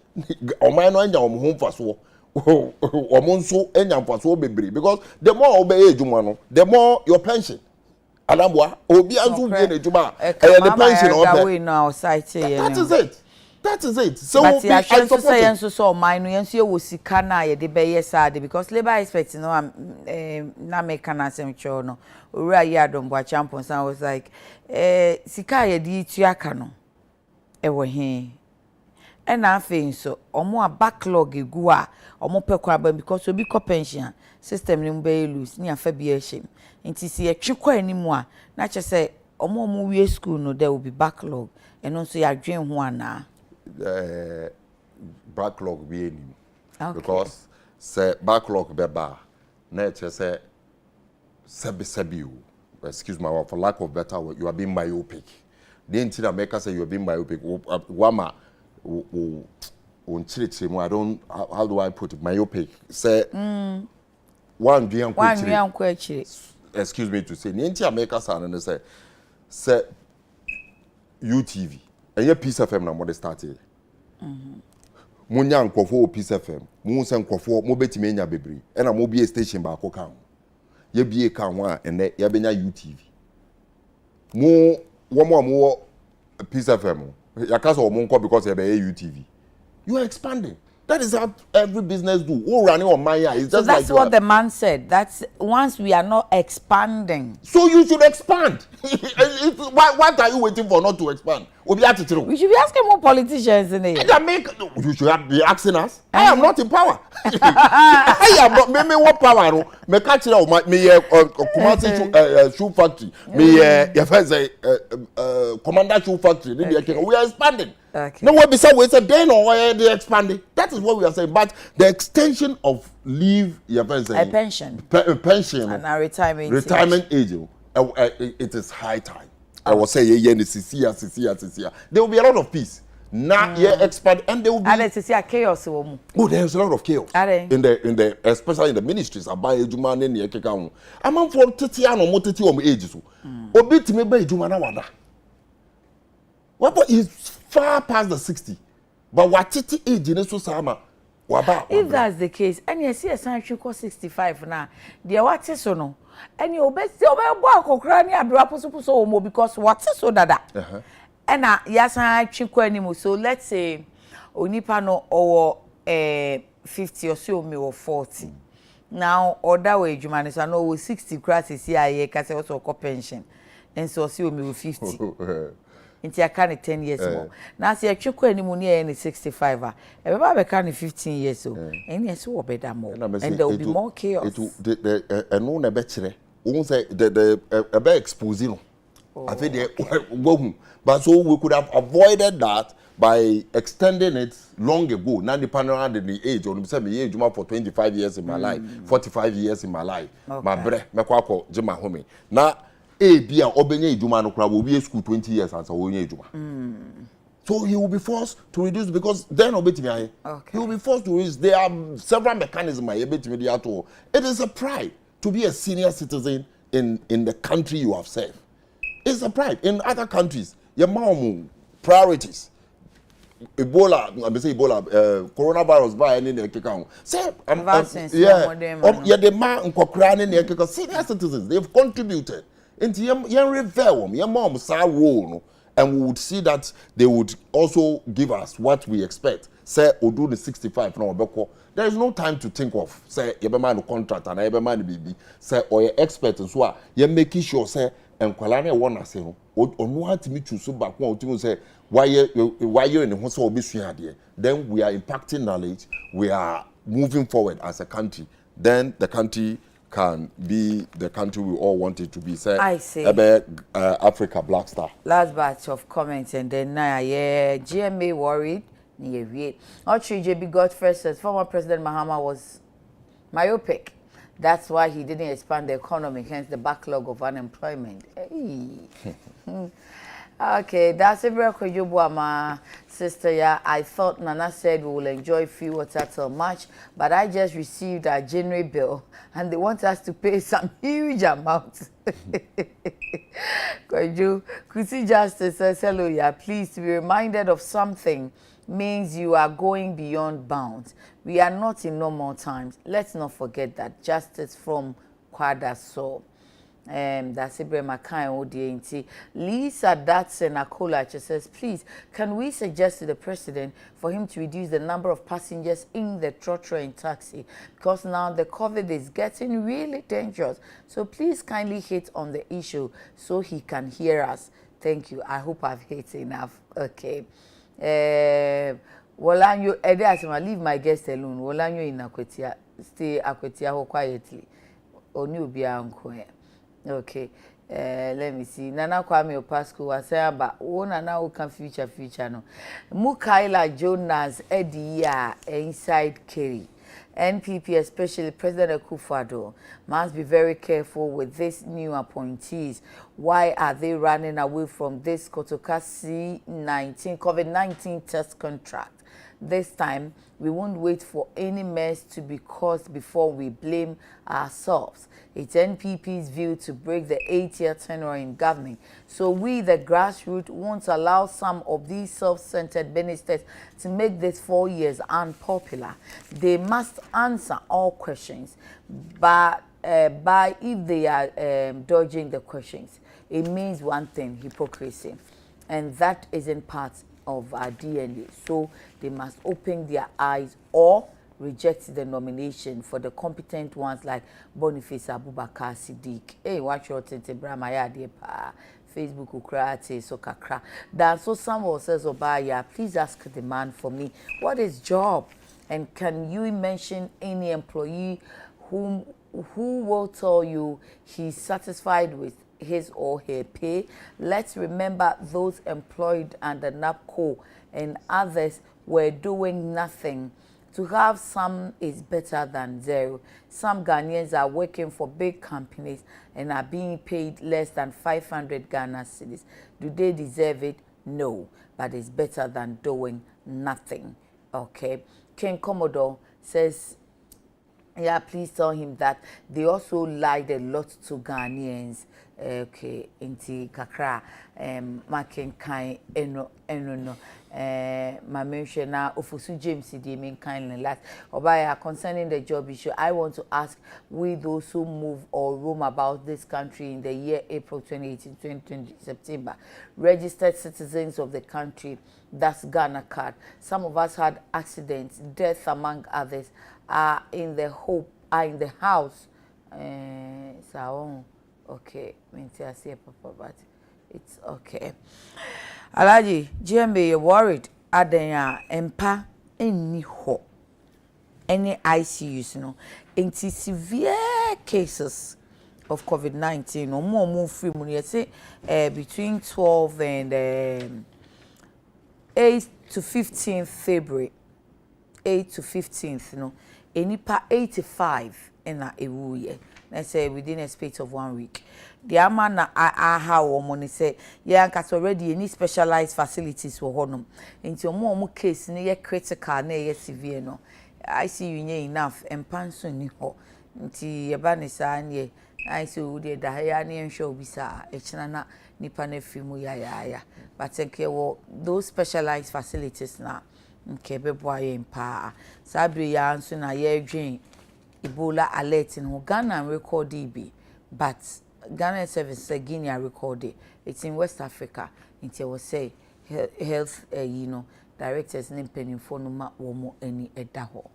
Omwa no anya home faso. Omonso enya faso bebre because the more obey juma no, the more your pension. Alabwa obi azu be na juma the pension obe. That is it. That is it. So but I support say so mine no yenso wo sika na ye de be yesade because labor expect no na make an asem cho no owura ye adombo champions I was like sika ye di tuaka no wo he e na afen so omo a backlog egu a omo pekwa ba because obi ko pension system ni mbe lose ni afa bi ehim nti si ye twekwa animu a na che say omo wie school no there will be backlog eno so ya dwen ho ana backlog be any because say backlog beba na it say sebi excuse my word for lack of better word you are being myopic the entire maker say you are being myopic wama on chirichi I don't how do I put it myopic say one excuse me to say the entire maker say UTV and your Peace FM na mo started munya nkofo Peace FM mu se nkofo mo betime nya bebre e na mo bie station ba ko kan ye bie kan ho a ene ye benya UTV mu wo mo Peace FM ya kasa wo mo nko because ye be UTV you are expanding. That is how every business do. Oh, running on my eye. It's just so that's like what the man said. That's once we are not expanding. So you should expand. What are you waiting for not to expand? We should be asking more politicians in here. You should be asking us. I am not in power. I am not. Me what power? Me catch it out. Me Kumasi shoe factory. Me Commander shoe factory. We are expanding. Okay. No, what beside we say then or they expanding. That is what we are saying. But the extension of leave, a pension, pension, and a retirement age, it is high time. I will say there will be a lot of peace. Now, expand and there will be chaos. Oh, there's a lot of chaos in the especially in the ministries. Abaye Juma ne yekeka. Amam for 30 ano mo 30 o age so. Obi timi ba Juma na wada. What is far past the 60. But what titi age ne so sama. If that's the case, and you see a sanction cost 65 now, the what is so no, and you obey kokra ni abrapo so mo because what is so dada. And yes, I chiko anymore. So let's say onipa no or 50 or so me or 40. Now other way Jumani so no 60 crasses here cause also pension. And so see me 50. Inti akane 10 years more. Now see chiko anymore near 65 ah. Everybody can 15 years so. And yes so better more. And there will be more chaos. It will no na be kire. Won say the be exposing. I think they but so we could have avoided that by extending it long ago. Now depending on the age, or say me age for 25 years in my life, 45 years in my life. My bre me kwako jima home. Na bia obenye ejuma no kra will be school 20 years and so onye ejuma. So he will be forced to reduce because then obetimi he will be forced to reduce. There are several mechanisms obetimi at. It is a pride to be a senior citizen in the country you have served. It's a pride. In other countries, your mom priorities. Ebola, I say Ebola, coronavirus by any account. Say, the man senior citizens, they've contributed into your revel, your mom's role, and we would see that they would also give us what we expect. Say, or do the 65 no. There is no time to think of say you be man contract and you be man baby. Say or your expert and so you're making sure say and kwalane won say no onu atimi chusu back one ultimo say why you in the house obi sua ade. Then we are impacting knowledge, we are moving forward as a country. Then the country can be the country we all want it to be. Say I say Africa Black Star. Last batch of comments and then GMA worried. JB Godfrey says former President Mahama was myopic. That's why he didn't expand the economy, hence the backlog of unemployment. Hey. Okay, that's a very good my sister. Yeah, I thought Nana said we will enjoy free water till March, but I just received a January bill and they want us to pay some huge amount. Koju, Kusi Justice says, hello, yeah, please to be reminded of something means you are going beyond bounds. We are not in normal times. Let's not forget that. Justice from Kwada so. That's Ibrahim Akan Odienti. Lisa Datsen Akola says, please, can we suggest to the president for him to reduce the number of passengers in the trotro taxi? Because now the COVID is getting really dangerous. So please kindly hit on the issue so he can hear us. Thank you. I hope I've hit enough. Okay. Wolanyo, Ede Asima, leave my guest alone. Wolanyo in Akwetia, stay Akwetia ho quietly. Oni ubia anko. Okay, let me see. Nana Kwame Opasco was saying about Nana who can future no. Mukaila Jonas Edia inside Kerry. NPP, especially President Akufo-Addo, must be very careful with these new appointees. Why are they running away from this Kotoka COVID-19 test contract? This time, we won't wait for any mess to be caused before we blame ourselves. It's NPP's view to break the 8-year tenure in government. So we, the grassroots, won't allow some of these self-centered ministers to make these 4 years unpopular. They must answer all questions, but if they are dodging the questions, it means one thing: hypocrisy, and that isn't part of our DNA. So they must open their eyes or reject the nomination for the competent ones like Boniface Abubakar Siddiq. Hey, watch your tente brama ya de pa Facebook ukrate so kakra. Dan so someone says, Obaya, please ask the man for me, what is job? And can you mention any employee who will tell you he's satisfied with his or her pay? Let's remember those employed under NAPCO and others were doing nothing. To have some is better than zero. Some Ghanaians are working for big companies and are being paid less than 500 Ghana cedis. Do they deserve it? No, but it's better than doing nothing. Okay. King Commodore says, yeah, please tell him that they also lied a lot to Ghanaians. Okay, inti kakra makin kai eno no mamenhwe na Ofosu James di mean kindly last Obaya concerning the job issue. I want to ask, we those who move or roam about this country in the year April 2018 2020 September, registered citizens of the country, that's Ghana card. Some of us had accidents, death among others, are in the house. So okay, I see papa, but it's okay. Alaji, GMB, you're worried. Adenya empa any ho. Any ICUs, you know. Into severe cases of COVID-19, no more free money. I say between 12 and 8 to 15th February. 8 to 15th, you know. Enipa 85 in a year. Let's say within a space of 1 week. The amana aha woman say, yeah, cause already any specialized facilities for honum. Into more case near critical, near severe no. I see you near enough and panso ni ho. Nti yabanisa nye. I see you the Dahayani and show bisa, echnana nipane fimu ya. But take those specialized facilities now. Nkebe boye mpa. Sabi ya anso na ye dwen Ebola alert in Ghana record DB, but Ghana service Guinea recorded. It's in West Africa. It was say health, directors name penning for no more any edaho.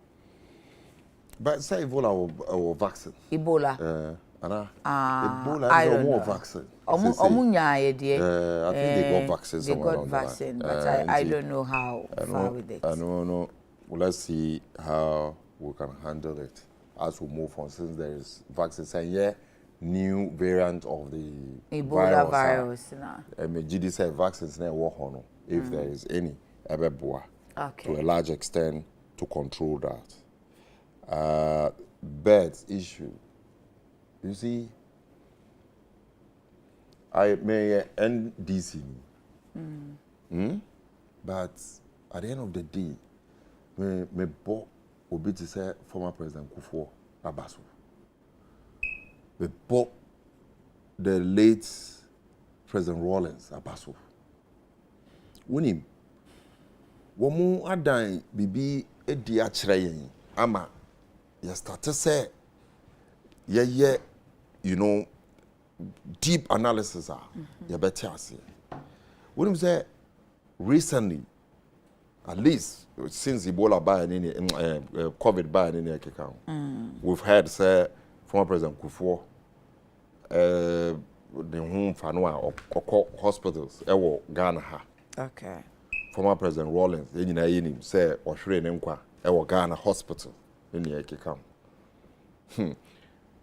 But say Ebola or vaccine. Ebola. Ebola I no don't more know. vaccine. I think they got vaccine. They got vaccine, but I don't know how far with it. I don't know. Well, let's see how we can handle it as we move on, since there is vaccines and new variant of the Ebola virus now. GD said vaccines now work on if there is any to a large extent to control that. Beds issue. You see, I may NDC But at the end of the day, me bo obi to say former President Kufuor Abaso. Me bo the late President Rawlings Abaso. Wunim womu adan bibi edi akire yen ama ya start say ye you know deep analysis ya better ase. Wunim say recently, at least since Ebola by COVID by we've had say former President Kufuor the home fanwa or hospitals ewo Ghana ha. Okay. Former President Rawlings enyina yenim say ohwere ne nkwa ewo Ghana hospital ni ekeka.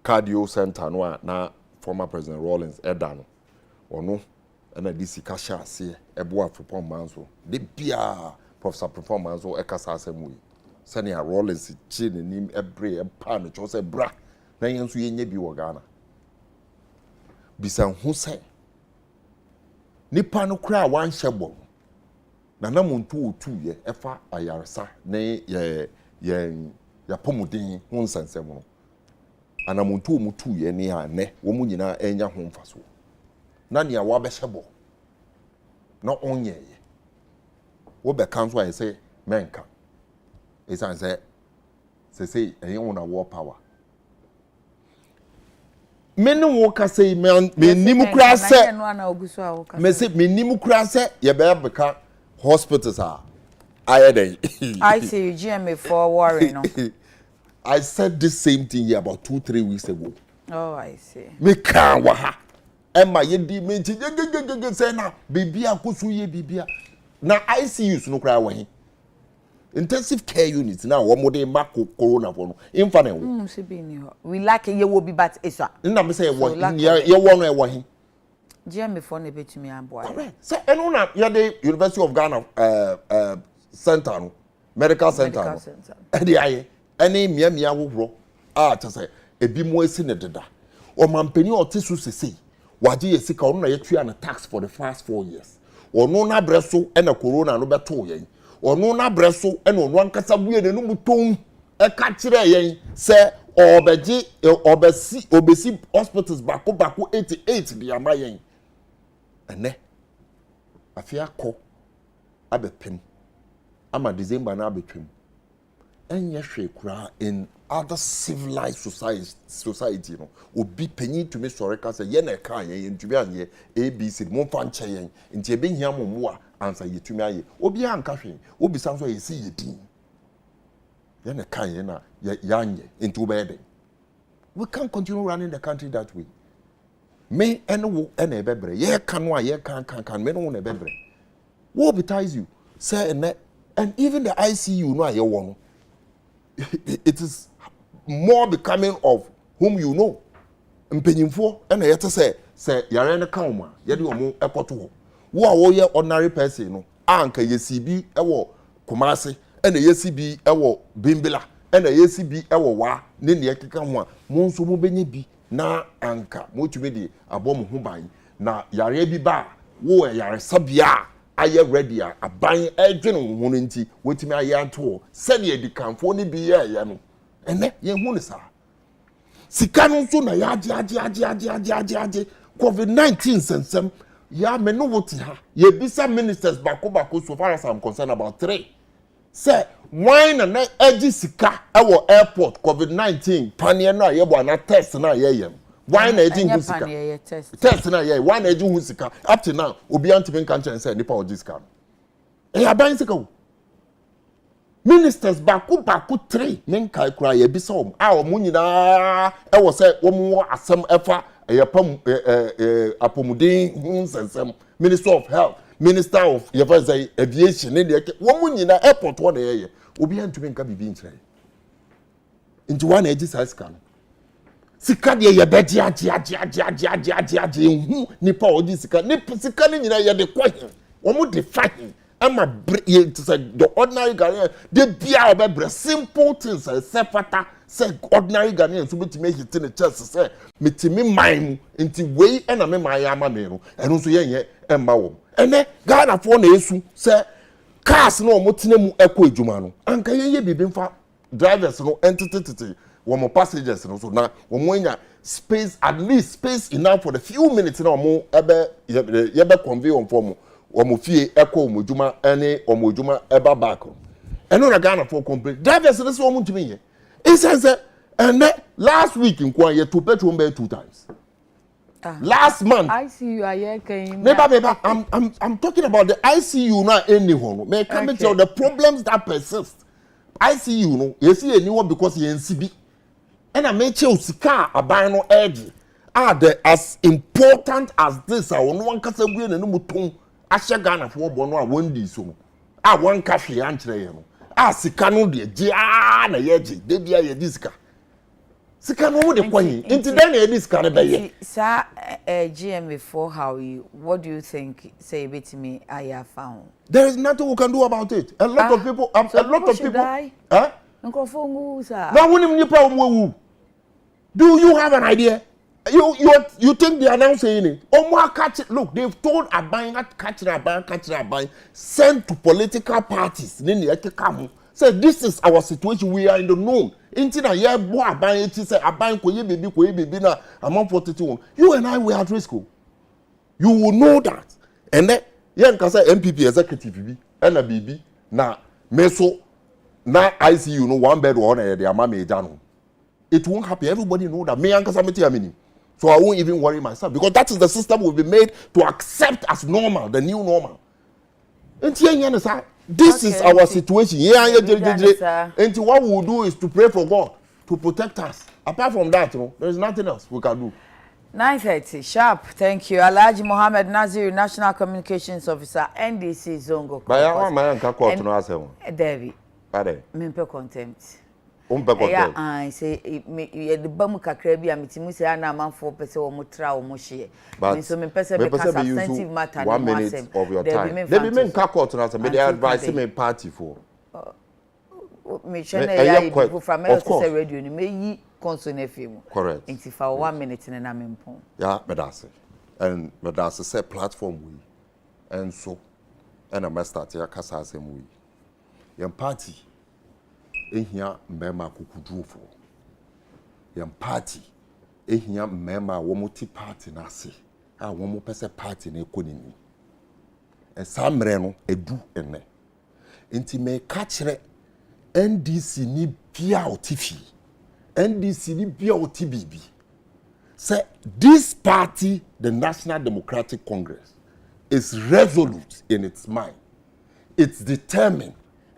Cardio center no na former President Rawlings edano ono na DC kasha ase ebo afropon manso de bia Professor performance o ekasa asemu sani a Rawlings chi ne nim ebre empa no cho say bra na yenso yenye bi wo Ghana bisan hu say nipa no kra wan hyebo na muntu otu ye efa ayaresa ne ya pomuden hu nsansem no ana muntu omutu ye ne ane wo mu nyina enya ho mfaso na ne awa be hyebo na onye ye wo be kan so ay say menka esan say eyin wona war power meni wo ka say me nimu kura say me say me nimu kura say ye be beka hospitals are ayeden I see you GMA for worry no. I said this same thing here about 2-3 weeks ago. Oh, I see. Me kan wa ha emma ye di me nti say na bibia kosu ye bibia na ICU no kra wa hin intensive care unit na wo mode mako corona for no imfa na wo se bi ni ho we like ye wo bi but isa na me say ye wo no e wo hin GM for na betumi aboa correct say eno na ye the University of Ghana center no medical center no e dey aye ene miamia wohoro say ebi mo esi ne deda o mampani o tesu sesei waje yesika ono na yetua na tax for the past 4 years ono na breso ena corona no beto yen ono na breso ena ono ankasa buye ne no mutom e ka kire yen se obesi hospitals bako 88 bi ama yen ene afia ko abepem ama December na abetwem enye hwe kura in other civilized society no obi penyi to me sore ka say ye na ka yen ntumi anye ABC mo fa nche yen nti ebe hia mo a ansa yetumi aye obi anka hwe obi san so yesi yedin ye na ka yen na yanye nti obeden we can't continue running the country that way me ene wo ene ebebre ye ka no a ye kan me no na ebebre what betides you say and even the ICU no aye wo no it is more becoming of whom you know. Mpenyimfo na yete say yare ne kan ma ye de omo ekoto ho wo a wo ye ordinary person no anka yesibi ewo Kumasi na yesibi ewo Bimbila na yesibi ewo wa ne ne ekeka ho a mo nso mo benye bi na anka mo tumi de abom ho ban na yare bi ba wo yare sabia aye ready aban edwene ho no nti wotimi aye ato se ne edikanfo ne bi ye no ene ye hu ne sa sika no so na ya age COVID-19 sensem ya me no woti ha ye bisa ministers bako so far as I'm concerned about 3 say why na agi sika ewo airport COVID-19 panie na ye bo na test na ye why na agi hu sika test na ye why na agi hu sika up to now obi antime kan chen say nipa ogi sika ya ban sika o ministers bako 3 men kai kura ye bisa om a omu nyina e wo se wo asem efa ye pam apomuden hunsensem minister of health minister of aviation ne de wo mu nyina airport wo de ye obi antumi nka bibi nkyere nti wa na agi sika no sika de ye beji age hu nipa ogi sika ni sika ni nyina ye de kwahin wo mu de fahin ama to say the ordinary guy the bia obebre simple things sefata say ordinary Ghanaian so betime hit in the chest say metime mind nti wei na me man ya ma me no eno so yenye emma wo ene Ghana for na esu say cars no mo tena mu ekọ adwuma no anka ye bibi mfa drivers no entity wo mo passengers no so na wo mo nya space, at least space enough for the few minutes na mo ebe convey on form wo mo fie ekọ mo dwuma ene wo mo dwuma eba back eno na Ghana for complain drivers no so mo ntimi ye it says and last week in Kwan ye to petrol be 2 times last month ICU aye kan maybe I'm talking about the ICU now anyhow may come tell the problems that persist ICU no you see anyone because you NCB and I make you sika aban no edge are they as important as this I no one kasa gwe na no muton ahye Ghana for bono a one di so a one cafe ankyere ye no a sika no de gi na ye gi de bia ye disika sika no mo de kwanyi nti den ye disika ne be ye sa GMA4 how you what do you think say bit me I have found there is nothing we can do about it a lot of people a lot of people huh nkofongu sa na wonim nipa wo do you have an idea you think they are now saying it look they've told Aban catch Aban sent to political parties say this is our situation we are in the known inti na ye bo Aban eti say Aban koye baby na among 41 you and I we are at risk you will know that and then yen ka say MPP executive bi and na bibi na meso na ICU no one bed one e dey amama eja no it won't happen everybody know that me ankasa meti amini so I won't even worry myself because that is the system we'll be made to accept as normal the new normal this is our situation and what we'll do is to pray for God to protect us apart from that there is nothing else we can do 9:30 sharp thank you Alhaji Mohammed Nazir National Communications Officer NDC Zongo baya man ka court no asem David pardon mempe contempt yeah, I say the bamu kakra bi amitimu say na amanfo pese wo mutra wo mohye so me pese be ka sensitive matter 1 minute of your time they be men ka court na say me advise me party for me chene ya you from say radio ni me yi console na FM correct nti fa 1 minute na mempon yeah me that's it and me that's say platform we and so and I start ya kasa asem we your party ehia mbema kukudrofo yam party ehia mbema womoti party na ase a womo pese party na ekonini esamre no edu enne enti me ka kire NDC ni bia otifi NDC ni bia otibibi say this party the National Democratic Congress is resolute in its mind it's determined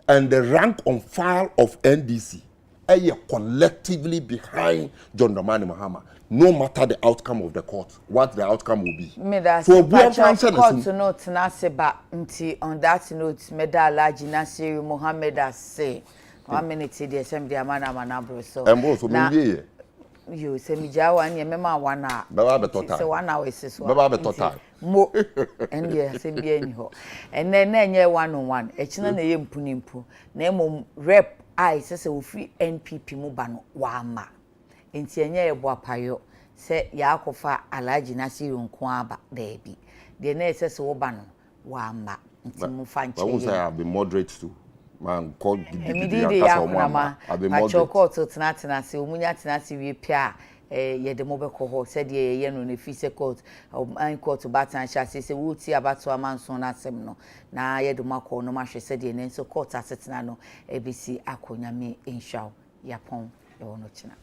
and the rank and file of NDC are collectively behind John Dramani Mahama, no matter the outcome of the court, what the outcome will be. So, court note Naseba nti on that note, Meda Alhaji Nasir Mohammed has say 1 minute the assembly amana manabro so. Embo so you say me jawa nye mema wana. Baba be total. So 1 hour is so. Baba be total. Mo and yeah say be any ho. And then nye 1 on 1. Echina na ye mpunimpu. Na emom rep I say we free NPP mu ba no wa ma. Enti enye ye bo apayo say ya akofa Alhaji Nasiru nko aba there bi. The na say wo ba no wa ma. Enti mu fa nche. I won't say I'll be moderate too. Man call immediately ya mama macho court tena se omunya tena se wie pia ye de mobeko ho said ye no na fi se court an court batan sha se wuti abato amanso na asem no na ye de makọ no mahwe said ye ne so court asetena no ebisi akonyame inshaw yapon e wono china